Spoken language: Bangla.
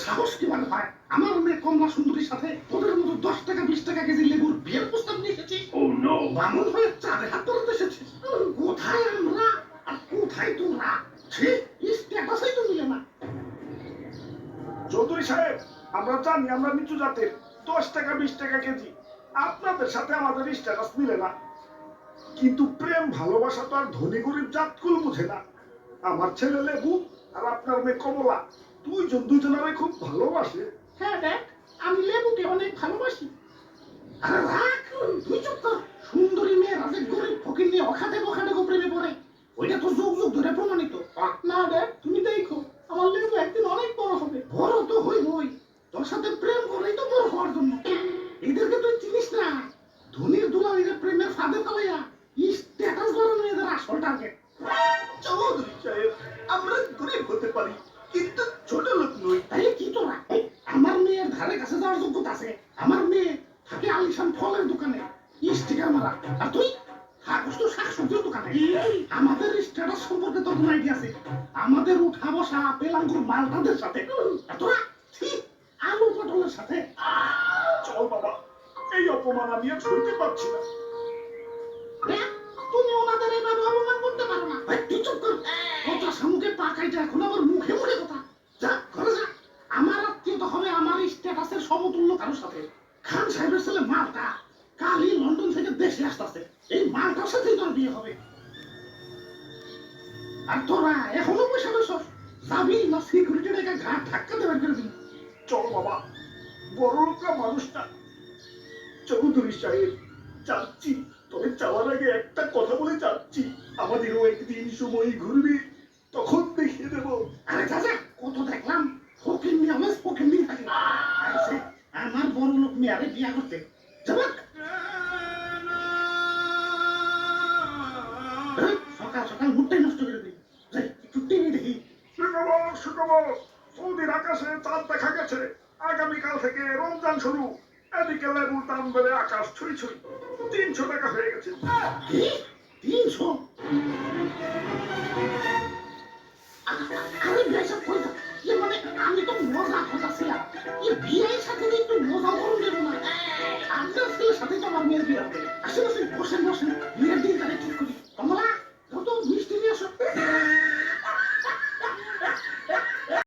সাহস কিভাবে হয়? আমার মেয়ে কমলা সুন্দরীর সাথে ওদের মতো 10 টাকা 20 টাকা কেজি লেবুর বিয়ের প্রস্তাব নিয়ে এসেছি। বামন হয়ে চাঁদে হাত ধরতে এসেছি। কোথায় আমরা আর কোথায় তোমরা? ছি, স্ট্যাটাসই তো মিলে না। চৌধুরী সাহেব, আমরা জানি আমরা নিচু জাতের, 10 টাকা 20 টাকা কেজি, আপনাদের সাথে আমাদের স্ট্যাটাস মিলে না, কিন্তু প্রেম ভালোবাসা তো আর ধনী গরিব জাতকুল বুঝে না। আমার ছেলে লেবু আর আপনার মেয়ে কমলা দুজনের খুব ভালোবাসে। হ্যাঁ দেখ, আমি লেবুকে অনেক ভালোবাসি। আরে রাখ, তুই চুপ কর। সুন্দরী মেয়ে রাজের গরিব ফকির নিয়ে অখাতে বখাতে প্রেমে পড়ে, ওইটা তো যুগ যুগ ধরে প্রমাণিত। না দেখ, তুমি দেখো আমার লেবু একদিন অনেক বড় হবে। বড় তো হইবই, তোর সাথে প্রেম করেই তো বড় হওয়ার জন্য। এদেরকে তুই চিনিস না, ধনীর দুলালিরা প্রেমের ফাঁদে পালাইয়া স্ট্যাটাস বাড়ানো এদের আসল টার্গেট। চৌধুরী সাহেব, আমরা গরিব হতে পারি কিন্তু ছোট লোক নই। তাই কি তোরা? আমার মেয়ের ধারে কাছে যাওয়ার যোগ্যতা আছে? আমার মেয়ে থাকে আলিশান ফলের দোকানে স্টিকার মারা, আর তুই থাকস তো শাকসবজির দোকানে। আমাদের স্ট্যাটাস সম্পর্কে তোর কোনো আইডিয়া আছে? আমাদের উঠা বসা আপেল আঙ্গুর মালটাদের সাথে, আর তোরা ঠিক আলু পটলের সাথে। চল বাবা, এই অপমান আমি আর সইতে পারছি না। দেখ, তুমি ওনাদের এইভাবে অপমান করতে পারো না। ভাই তুই চুপ কর। কথা সামুকে পাকাইটা এখন আমার মুখে মুখে কথা। যা ঘরে যা। আমার আত্মীয়তা হবে আমার স্ট্যাটাসের সমতুল্য কারোর সাথে। খান সাহেবের ছেলে মালটা কালই লন্ডন থেকে দেশে আসতেছে, এই মালটার সাথেই তোর বিয়ে হবে। আর তোরা এখনো পয়সা পেছস, যাবি না সিকিউরিটি রেখে ঘাট ধাক্কা দেবেন করে দিন। চল বাবা, বড় লোকরা মানুষ না। চৌধুরী সাহেব, যাচ্ছি, তবে যাওয়ার আগে একটা কথা বলে যাচ্ছি, আমাদেরও একদিন সময় ঘুরবে, তখন দেখিয়ে দেব। আরে চাচা, কত দেখলাম ফকির নিয়ে আমার ফকির নিয়ে থাকে। আইছে আমার বড় লোক মেয়ারে বিয়া করতে যাবাক। সকাল সকাল মুডটাই নষ্ট করে দিই। যাই একটু টিভি দেখি। সুখবর সুখবর, সৌদির আকাশে চাঁদ দেখা গেছে, আগামীকাল থেকে রমজান শুরু। এদিকে লেবুর দাম বেড়ে আকাশ ছুঁই ছুঁই, 300 টাকা হয়ে গেছে। কি 300? আরে বেসব কই যা, ইয়ে মানে আমি তো মজা করতেছিলাম। এই বিয়ের সাথে একটু মজা করুন দেব না? আপনার ছেলের সাথে তো আমার মেয়ের বিয়ে হবে।